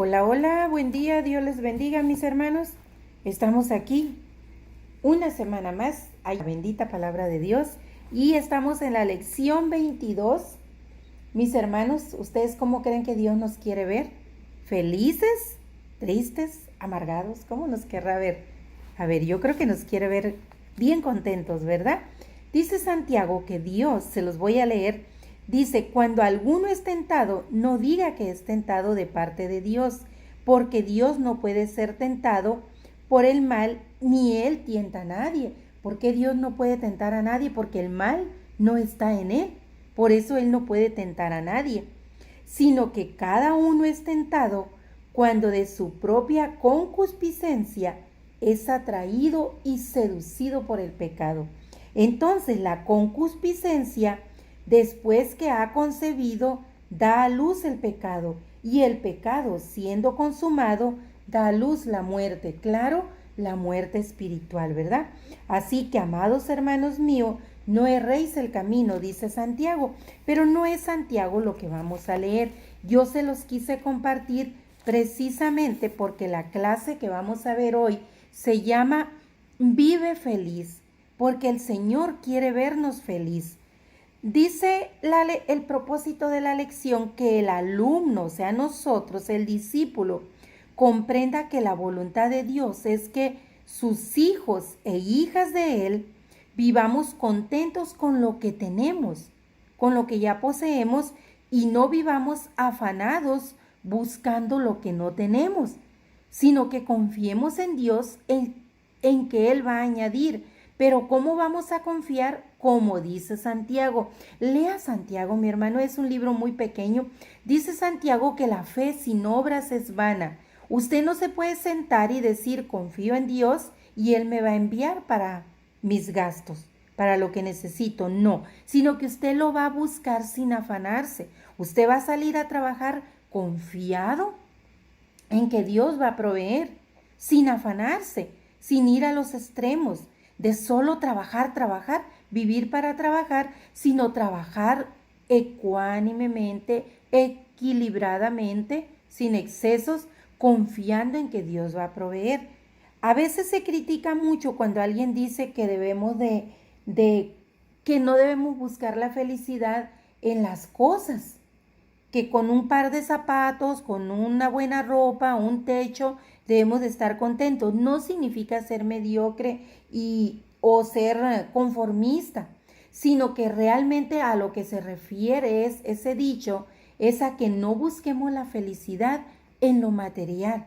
Hola, hola, buen día, Dios les bendiga, mis hermanos. Estamos aquí una semana más, hay la bendita palabra de Dios, y estamos en la lección 22. Mis hermanos, ¿ustedes cómo creen que Dios nos quiere ver? ¿Felices? ¿Tristes? ¿Amargados? ¿Cómo nos querrá ver? A ver, yo creo que nos quiere ver bien contentos, ¿verdad? Dice Santiago que Dios, se los voy a leer, dice: cuando alguno es tentado, no diga que es tentado de parte de Dios, porque Dios no puede ser tentado por el mal, ni Él tienta a nadie. ¿Por qué Dios no puede tentar a nadie? Porque el mal no está en Él. Por eso Él no puede tentar a nadie, sino que cada uno es tentado cuando de su propia concupiscencia es atraído y seducido por el pecado. Entonces la concupiscencia, después que ha concebido, da a luz el pecado, y el pecado, siendo consumado, da a luz la muerte. Claro, la muerte espiritual, ¿verdad? Así que, amados hermanos míos, no erréis el camino, dice Santiago, pero no es Santiago lo que vamos a leer. Yo se los quise compartir precisamente porque la clase que vamos a ver hoy se llama Vive feliz, porque el Señor quiere vernos feliz. Dice el propósito de la lección que el alumno, o sea nosotros, el discípulo, comprenda que la voluntad de Dios es que sus hijos e hijas de Él vivamos contentos con lo que tenemos, con lo que ya poseemos, y no vivamos afanados buscando lo que no tenemos, sino que confiemos en Dios en que Él va a añadir. Pero ¿cómo vamos a confiar? Como dice Santiago. Lea Santiago, mi hermano, es un libro muy pequeño. Dice Santiago que la fe sin obras es vana. Usted no se puede sentar y decir: confío en Dios y Él me va a enviar para mis gastos, para lo que necesito. No, sino que usted lo va a buscar sin afanarse. Usted va a salir a trabajar confiado en que Dios va a proveer, sin afanarse, sin ir a los extremos de solo trabajar, vivir para trabajar, sino trabajar ecuánimemente, equilibradamente, sin excesos, confiando en que Dios va a proveer. A veces se critica mucho cuando alguien dice que que no debemos buscar la felicidad en las cosas, que con un par de zapatos, con una buena ropa, un techo, debemos de estar contentos. No significa ser mediocre o ser conformista, sino que realmente a lo que se refiere es ese dicho, es a que no busquemos la felicidad en lo material,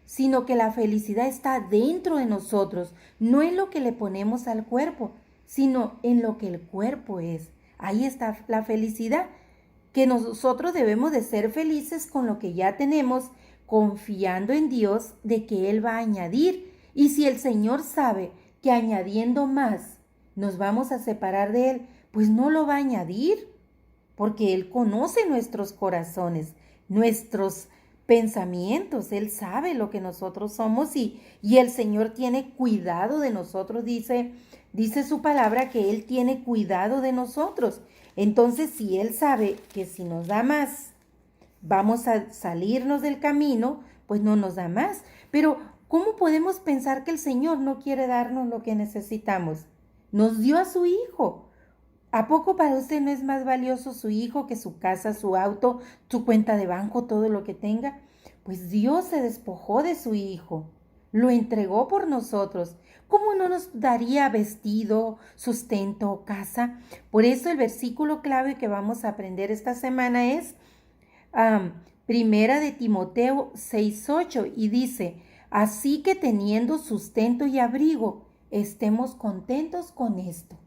sino que la felicidad está dentro de nosotros, no en lo que le ponemos al cuerpo, sino en lo que el cuerpo es. Ahí está la felicidad, que nosotros debemos de ser felices con lo que ya tenemos, confiando en Dios de que Él va a añadir. Y si el Señor sabe que añadiendo más nos vamos a separar de Él, pues no lo va a añadir, porque Él conoce nuestros corazones, nuestros pensamientos. Él sabe lo que nosotros somos, y el Señor tiene cuidado de nosotros. Dice su palabra que Él tiene cuidado de nosotros. Entonces, si Él sabe que si nos da más, vamos a salirnos del camino, pues no nos da más. Pero ¿cómo podemos pensar que el Señor no quiere darnos lo que necesitamos? Nos dio a su Hijo. ¿A poco para usted no es más valioso su hijo que su casa, su auto, su cuenta de banco, todo lo que tenga? Pues Dios se despojó de su hijo, lo entregó por nosotros. ¿Cómo no nos daría vestido, sustento, casa? Por eso el versículo clave que vamos a aprender esta semana es Primera de Timoteo 6:8, y dice: así que teniendo sustento y abrigo, estemos contentos con esto.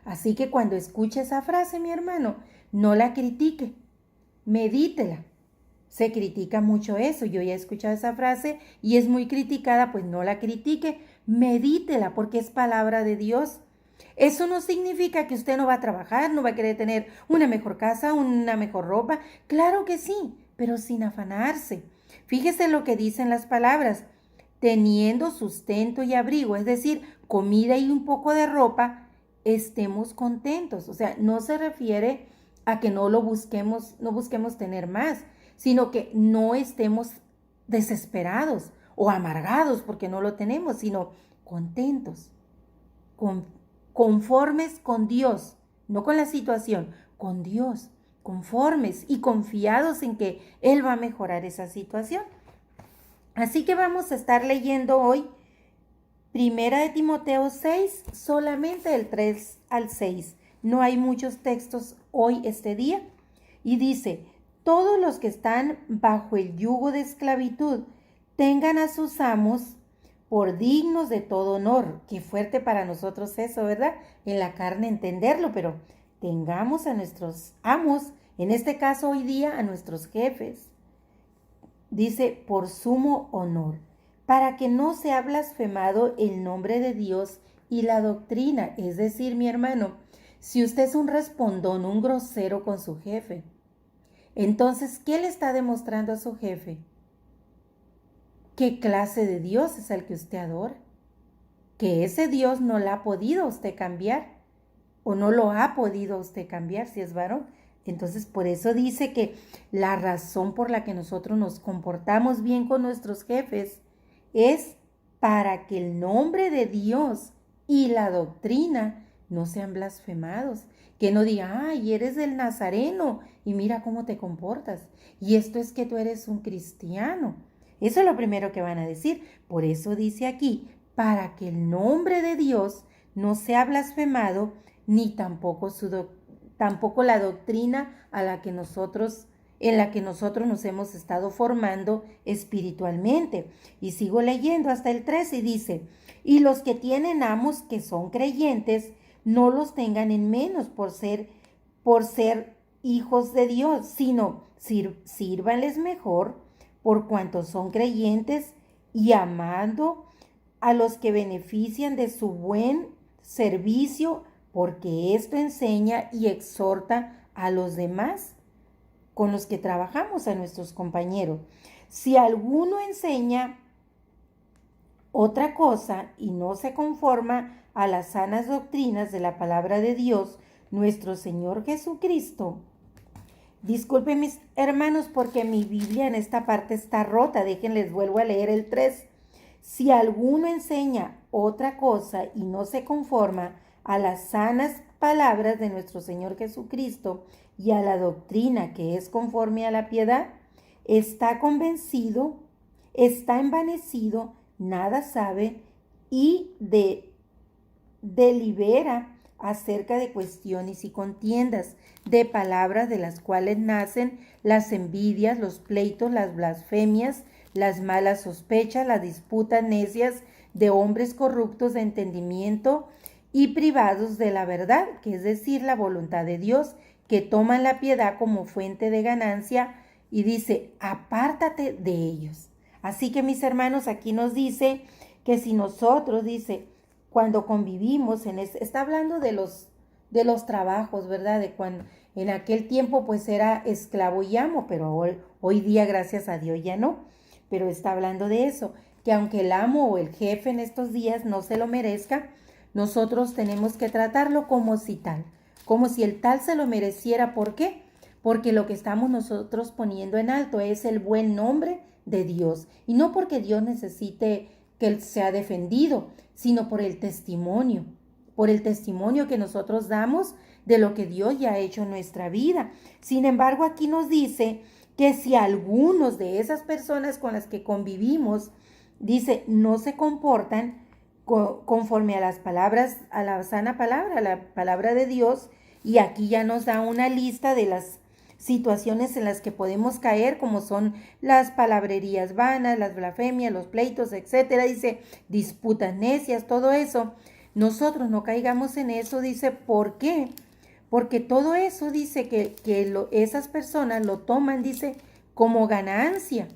Así que cuando escuche esa frase, mi hermano, no la critique, medítela. Se critica mucho eso, yo ya he escuchado esa frase y es muy criticada, pues no la critique, medítela, porque es palabra de Dios. Eso no significa que usted no va a trabajar, no va a querer tener una mejor casa, una mejor ropa. Claro que sí, pero sin afanarse. Fíjese lo que dicen las palabras: teniendo sustento y abrigo, es decir, comida y un poco de ropa, estemos contentos. O sea, no se refiere a que no busquemos tener más, sino que no estemos desesperados o amargados porque no lo tenemos, sino contentos, conformes con Dios, no con la situación, con Dios, conformes y confiados en que Él va a mejorar esa situación. Así que vamos a estar leyendo hoy Primera de Timoteo 6, solamente del 3 al 6. No hay muchos textos hoy este día. Y dice, todos los que están bajo el yugo de esclavitud tengan a sus amos por dignos de todo honor. Qué fuerte para nosotros eso, ¿verdad? En la carne entenderlo, pero tengamos a nuestros amos, en este caso hoy día a nuestros jefes. Dice, por sumo honor, para que no sea blasfemado el nombre de Dios y la doctrina. Es decir, mi hermano, si usted es un respondón, un grosero con su jefe, entonces, ¿qué le está demostrando a su jefe? ¿Qué clase de Dios es el que usted adora? Que ese Dios no la ha podido usted cambiar, o no lo ha podido usted cambiar si es varón. Entonces, por eso dice que la razón por la que nosotros nos comportamos bien con nuestros jefes es para que el nombre de Dios y la doctrina no sean blasfemados. Que no diga, ay, eres del Nazareno y mira cómo te comportas. Y esto es que tú eres un cristiano. Eso es lo primero que van a decir. Por eso dice aquí, para que el nombre de Dios no sea blasfemado, ni tampoco la doctrina en la que nosotros nos hemos estado formando espiritualmente. Y sigo leyendo hasta el 13 y dice, y los que tienen amos que son creyentes, no los tengan en menos por ser hijos de Dios, sino sírvanles mejor por cuanto son creyentes y amando a los que benefician de su buen servicio, porque esto enseña y exhorta a los demás con los que trabajamos, a nuestros compañeros. Si alguno enseña otra cosa y no se conforma a las sanas doctrinas de la palabra de Dios, nuestro Señor Jesucristo. Disculpen mis hermanos porque mi Biblia en esta parte está rota, déjenles vuelvo a leer el 3. Si alguno enseña otra cosa y no se conforma a las sanas palabras de nuestro Señor Jesucristo y a la doctrina que es conforme a la piedad, está convencido, está envanecido, nada sabe y delibera acerca de cuestiones y contiendas, de palabras de las cuales nacen las envidias, los pleitos, las blasfemias, las malas sospechas, las disputas necias de hombres corruptos de entendimiento y privados de la verdad, que es decir, la voluntad de Dios, que toman la piedad como fuente de ganancia y dice, apártate de ellos. Así que mis hermanos, aquí nos dice que si nosotros, dice, cuando convivimos está hablando de los trabajos, ¿verdad? De cuando en aquel tiempo pues era esclavo y amo, pero hoy día gracias a Dios ya no. Pero está hablando de eso, que aunque el amo o el jefe en estos días no se lo merezca, nosotros tenemos que tratarlo como si tal, como si el tal se lo mereciera. ¿Por qué? Porque lo que estamos nosotros poniendo en alto es el buen nombre de Dios, y no porque Dios necesite que él sea defendido, sino por el testimonio que nosotros damos de lo que Dios ya ha hecho en nuestra vida. Sin embargo, aquí nos dice que si algunos de esas personas con las que convivimos, dice, no se comportan conforme a las palabras, a la sana palabra, a la palabra de Dios, y aquí ya nos da una lista de las situaciones en las que podemos caer, como son las palabrerías vanas, las blasfemias, los pleitos, etcétera. Dice, disputas necias, todo eso. Nosotros no caigamos en eso, dice, ¿por qué? Porque todo eso dice que esas personas lo toman, dice, como ganancia,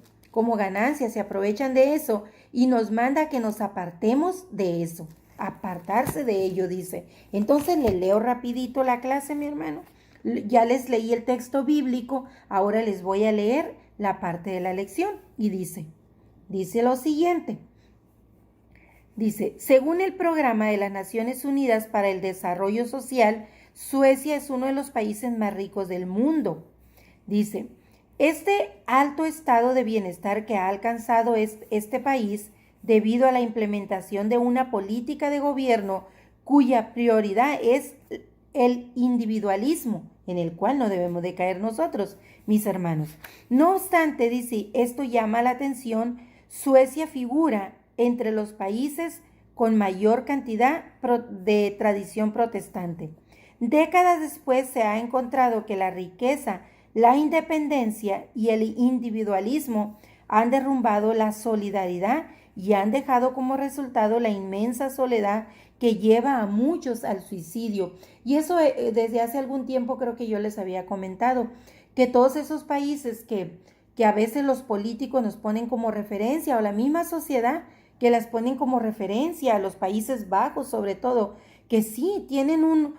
se aprovechan de eso y nos manda que nos apartemos de eso, apartarse de ello, dice. Entonces les leo rapidito la clase, mi hermano. Ya les leí el texto bíblico, ahora les voy a leer la parte de la lección y dice lo siguiente. Dice, según el programa de las Naciones Unidas para el Desarrollo Social, Suecia es uno de los países más ricos del mundo. Dice, Este alto estado de bienestar que ha alcanzado este país debido a la implementación de una política de gobierno cuya prioridad es el individualismo, en el cual no debemos de caer nosotros, mis hermanos. No obstante, dice, esto llama la atención, Suecia figura entre los países con mayor cantidad de tradición protestante. Décadas después se ha encontrado que la riqueza, la independencia y el individualismo han derrumbado la solidaridad y han dejado como resultado la inmensa soledad que lleva a muchos al suicidio. Y eso desde hace algún tiempo creo que yo les había comentado, que todos esos países que a veces los políticos nos ponen como referencia, o la misma sociedad que las ponen como referencia, a los Países Bajos sobre todo, que sí tienen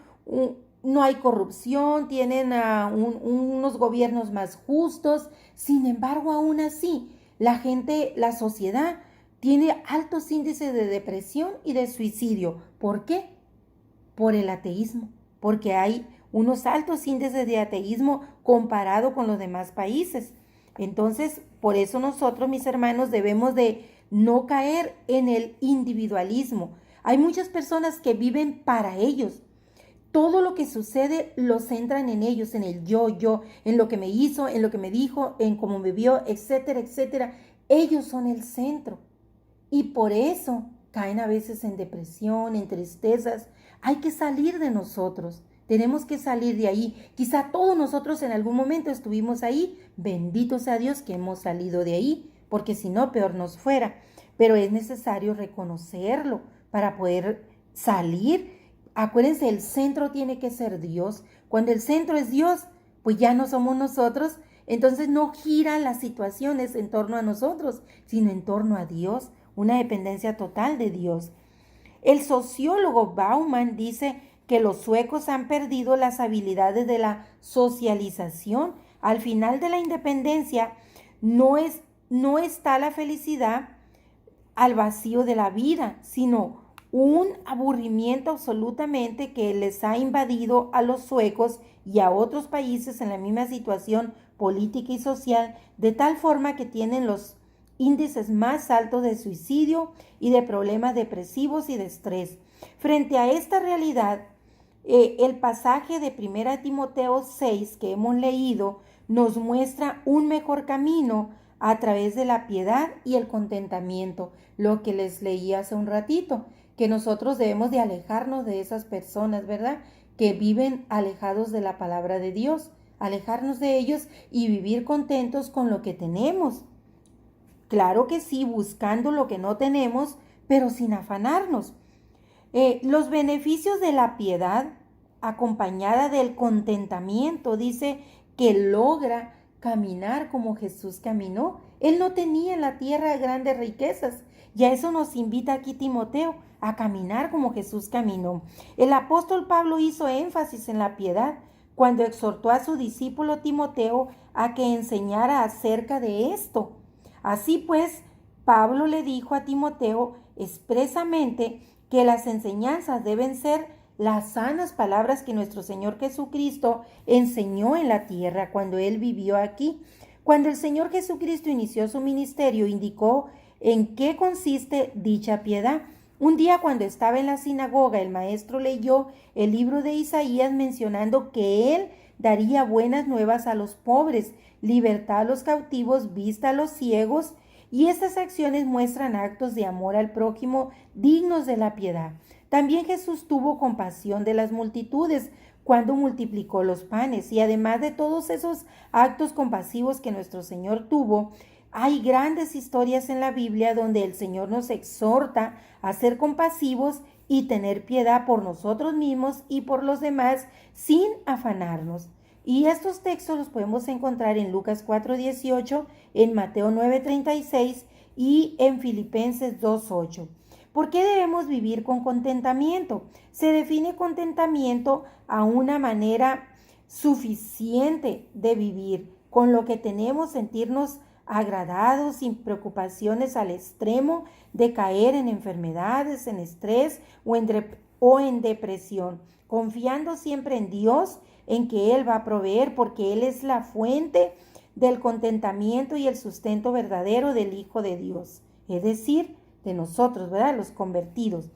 no hay corrupción, tienen unos gobiernos más justos, sin embargo aún así la gente, la sociedad tiene altos índices de depresión y de suicidio. ¿Por qué? Por el ateísmo, porque hay unos altos índices de ateísmo comparado con los demás países. Entonces, por eso nosotros, mis hermanos, debemos de no caer en el individualismo. Hay muchas personas que viven para ellos. Todo lo que sucede lo centran en ellos, en el yo, en lo que me hizo, en lo que me dijo, en cómo me vio, etcétera, etcétera. Ellos son el centro. Y por eso caen a veces en depresión, en tristezas. Hay que salir de nosotros. Tenemos que salir de ahí. Quizá todos nosotros en algún momento estuvimos ahí. Bendito sea Dios que hemos salido de ahí, porque si no, peor nos fuera. Pero es necesario reconocerlo para poder salir. Acuérdense, el centro tiene que ser Dios. Cuando el centro es Dios, pues ya no somos nosotros. Entonces no giran las situaciones en torno a nosotros, sino en torno a Dios. Una dependencia total de Dios. El sociólogo Bauman dice que los suecos han perdido las habilidades de la socialización. Al final de la independencia no está la felicidad al vacío de la vida, sino un aburrimiento absolutamente que les ha invadido a los suecos y a otros países en la misma situación política y social, de tal forma que tienen los índices más altos de suicidio y de problemas depresivos y de estrés. Frente a esta realidad, el pasaje de 1 Timoteo 6 que hemos leído nos muestra un mejor camino a través de la piedad y el contentamiento, lo que les leí hace un ratito, que nosotros debemos de alejarnos de esas personas, ¿verdad? Que viven alejados de la palabra de Dios, alejarnos de ellos y vivir contentos con lo que tenemos. Claro que sí, buscando lo que no tenemos, pero sin afanarnos. Los beneficios de la piedad, acompañada del contentamiento, dice que logra caminar como Jesús caminó. Él no tenía en la tierra grandes riquezas, y a eso nos invita aquí Timoteo, a caminar como Jesús caminó. El apóstol Pablo hizo énfasis en la piedad cuando exhortó a su discípulo Timoteo a que enseñara acerca de esto. Así pues, Pablo le dijo a Timoteo expresamente que las enseñanzas deben ser las sanas palabras que nuestro Señor Jesucristo enseñó en la tierra cuando Él vivió aquí. Cuando el Señor Jesucristo inició su ministerio, indicó en qué consiste dicha piedad. Un día cuando estaba en la sinagoga, el maestro leyó el libro de Isaías mencionando que Él daría buenas nuevas a los pobres, libertad a los cautivos, vista a los ciegos, y estas acciones muestran actos de amor al prójimo dignos de la piedad. También Jesús tuvo compasión de las multitudes cuando multiplicó los panes, y además de todos esos actos compasivos que nuestro Señor tuvo, hay grandes historias en la Biblia donde el Señor nos exhorta a ser compasivos y tener piedad por nosotros mismos y por los demás sin afanarnos. Y estos textos los podemos encontrar en Lucas 4:18, en Mateo 9:36 y en Filipenses 2:8. ¿Por qué debemos vivir con contentamiento? Se define contentamiento a una manera suficiente de vivir, con lo que tenemos, sentirnos agradados, sin preocupaciones al extremo de caer en enfermedades, en estrés o en depresión, confiando siempre en Dios, en que Él va a proveer, porque Él es la fuente del contentamiento y el sustento verdadero del Hijo de Dios, es decir, de nosotros, ¿verdad? Los convertidos.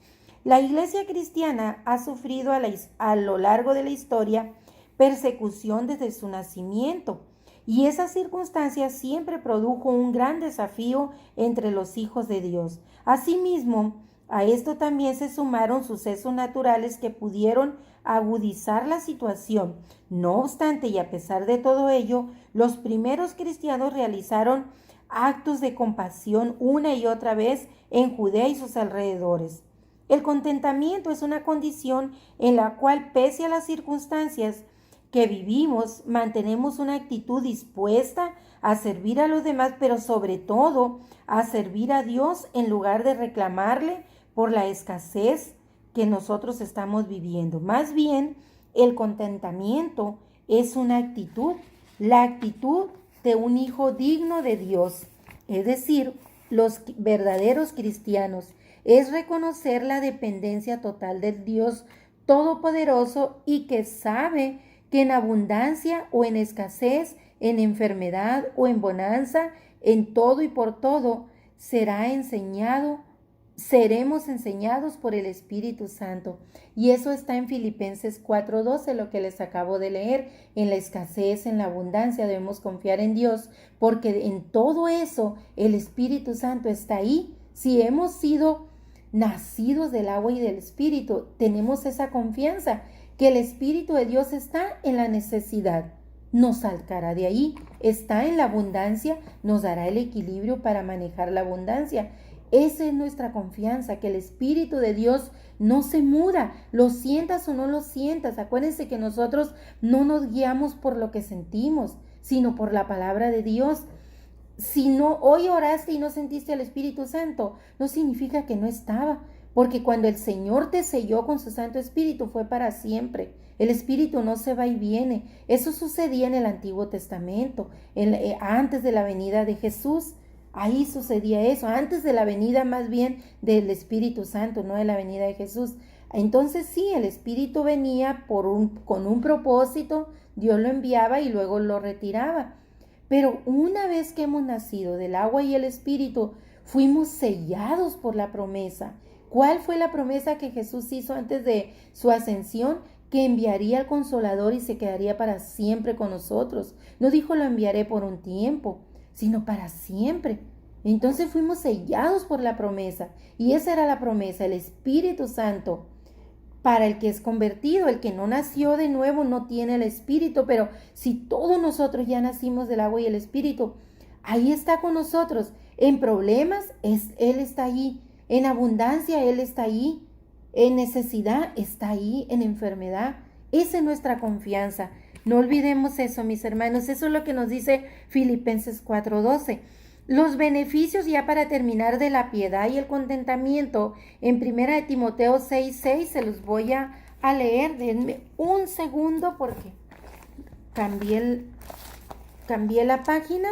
La iglesia cristiana ha sufrido a lo largo de la historia persecución desde su nacimiento, y esa circunstancia siempre produjo un gran desafío entre los hijos de Dios. Asimismo, a esto también se sumaron sucesos naturales que pudieron agudizar la situación. No obstante, y a pesar de todo ello, los primeros cristianos realizaron actos de compasión una y otra vez en Judea y sus alrededores. El contentamiento es una condición en la cual, pese a las circunstancias que vivimos, mantenemos una actitud dispuesta a servir a los demás, pero sobre todo a servir a Dios en lugar de reclamarle por la escasez que nosotros estamos viviendo. Más bien, el contentamiento es una actitud, la actitud de un hijo digno de Dios. Es decir, los verdaderos cristianos es reconocer la dependencia total del Dios Todopoderoso y que sabe que en abundancia o en escasez, en enfermedad o en bonanza, en todo y por todo, seremos enseñados por el Espíritu Santo. Y eso está en Filipenses 4:12, lo que les acabo de leer. En la escasez, en la abundancia, debemos confiar en Dios, porque en todo eso el Espíritu Santo está ahí. Si hemos sido nacidos del agua y del Espíritu, tenemos esa confianza que el Espíritu de Dios está en la necesidad, nos sacará de ahí, está en la abundancia, nos dará el equilibrio para manejar la abundancia. Esa es nuestra confianza, que el Espíritu de Dios no se muda, lo sientas o no lo sientas. Acuérdense que nosotros no nos guiamos por lo que sentimos, sino por la palabra de Dios. Si no, hoy oraste y no sentiste al Espíritu Santo, no significa que no estaba, porque cuando el Señor te selló con su Santo Espíritu fue para siempre. El Espíritu no se va y viene. Eso sucedía en el Antiguo Testamento, antes de la venida de Jesús. Ahí sucedía eso, antes de la venida más bien del Espíritu Santo, no de la venida de Jesús. Entonces sí, el Espíritu venía con un propósito, Dios lo enviaba y luego lo retiraba. Pero una vez que hemos nacido del agua y el Espíritu, fuimos sellados por la promesa. ¿Cuál fue la promesa que Jesús hizo antes de su ascensión? Que enviaría al Consolador y se quedaría para siempre con nosotros. No dijo lo enviaré por un tiempo, sino para siempre. Entonces fuimos sellados por la promesa. Y esa era la promesa, el Espíritu Santo. Para el que es convertido, el que no nació de nuevo no tiene el Espíritu, pero si todos nosotros ya nacimos del agua y el Espíritu, ahí está con nosotros. En problemas, Él está allí. En abundancia, Él está ahí. En necesidad, está ahí. En enfermedad, esa es nuestra confianza. No olvidemos eso, mis hermanos. Eso es lo que nos dice Filipenses 4:12. Los beneficios, ya para terminar, de la piedad y el contentamiento, en 1 Timoteo 6:6, se los voy a leer. Denme un segundo porque cambié la página.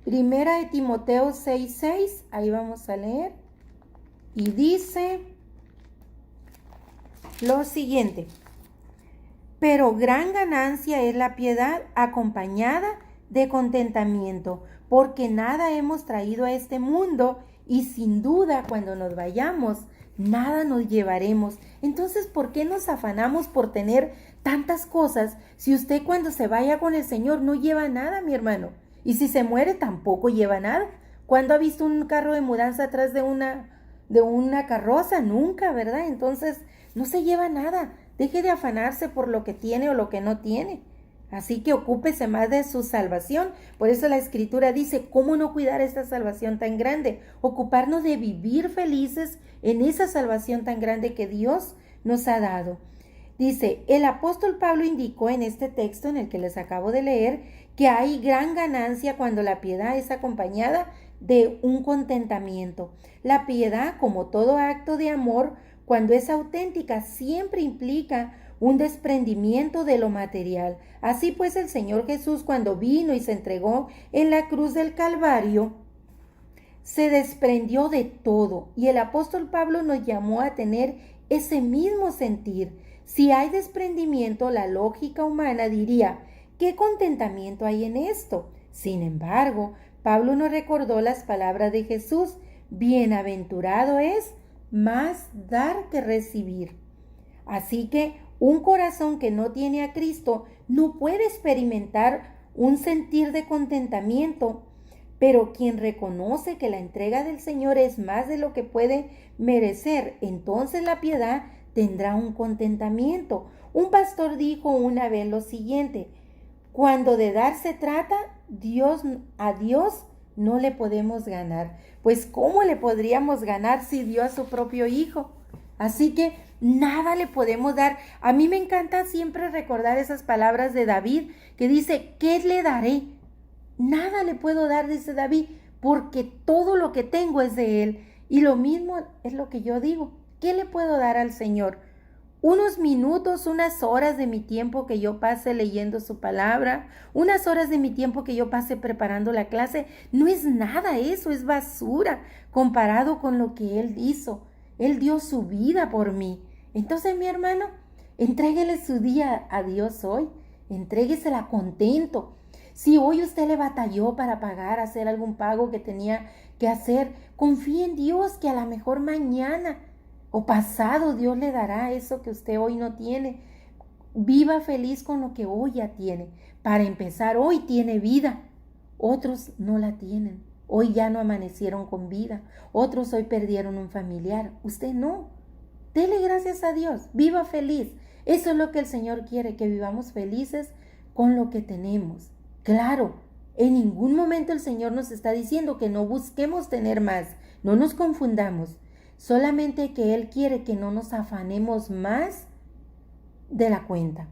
1 Timoteo 6:6, ahí vamos a leer. Y dice lo siguiente: pero gran ganancia es la piedad acompañada de contentamiento, porque nada hemos traído a este mundo y sin duda cuando nos vayamos, nada nos llevaremos. Entonces, ¿por qué nos afanamos por tener tantas cosas si usted cuando se vaya con el Señor no lleva nada, mi hermano? Y si se muere tampoco lleva nada. ¿Cuándo ha visto un carro de mudanza atrás de una carroza? Nunca, ¿verdad? Entonces, no se lleva nada. Deje de afanarse por lo que tiene o lo que no tiene. Así que ocúpese más de su salvación. Por eso la Escritura dice, ¿cómo no cuidar esta salvación tan grande? Ocuparnos de vivir felices en esa salvación tan grande que Dios nos ha dado. Dice, el apóstol Pablo indicó en este texto en el que les acabo de leer que hay gran ganancia cuando la piedad es acompañada de un contentamiento. La piedad, como todo acto de amor, cuando es auténtica, siempre implica un desprendimiento de lo material. Así pues, el Señor Jesús, cuando vino y se entregó en la cruz del Calvario, se desprendió de todo. Y el apóstol Pablo nos llamó a tener ese mismo sentir. Si hay desprendimiento, la lógica humana diría, ¿qué contentamiento hay en esto? Sin embargo, Pablo nos recordó las palabras de Jesús: bienaventurado es más dar que recibir. Así que un corazón que no tiene a Cristo no puede experimentar un sentir de contentamiento, pero quien reconoce que la entrega del Señor es más de lo que puede merecer, entonces la piedad tendrá un contentamiento. Un pastor dijo una vez lo siguiente: cuando de dar se trata, a Dios no le podemos ganar. Pues ¿cómo le podríamos ganar si dio a su propio hijo? Así que nada le podemos dar. A mí me encanta siempre recordar esas palabras de David que dice: ¿qué le daré? Nada le puedo dar, dice David, porque todo lo que tengo es de él. Y lo mismo es lo que yo digo. ¿Qué le puedo dar al Señor? Unos minutos, unas horas de mi tiempo que yo pase leyendo su palabra, unas horas de mi tiempo que yo pase preparando la clase, no es nada eso, es basura comparado con lo que Él hizo. Él dio su vida por mí. Entonces, mi hermano, entréguele su día a Dios hoy, entréguesela contento. Si hoy usted le batalló para hacer algún pago que tenía que hacer, confíe en Dios que a lo mejor mañana o pasado Dios le dará eso que usted hoy no tiene. Viva feliz con lo que hoy ya tiene. Para empezar, hoy tiene vida. Otros no la tienen. Hoy ya no amanecieron con vida. Otros hoy perdieron un familiar. Usted no. Dele gracias a Dios. Viva feliz. Eso es lo que el Señor quiere, que vivamos felices con lo que tenemos. Claro, en ningún momento el Señor nos está diciendo que no busquemos tener más. No nos confundamos. Solamente que Él quiere que no nos afanemos más de la cuenta.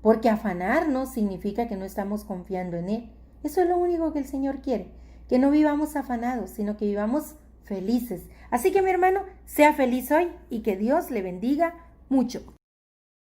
Porque afanarnos significa que no estamos confiando en Él. Eso es lo único que el Señor quiere. Que no vivamos afanados, sino que vivamos felices. Así que mi hermano, sea feliz hoy y que Dios le bendiga mucho.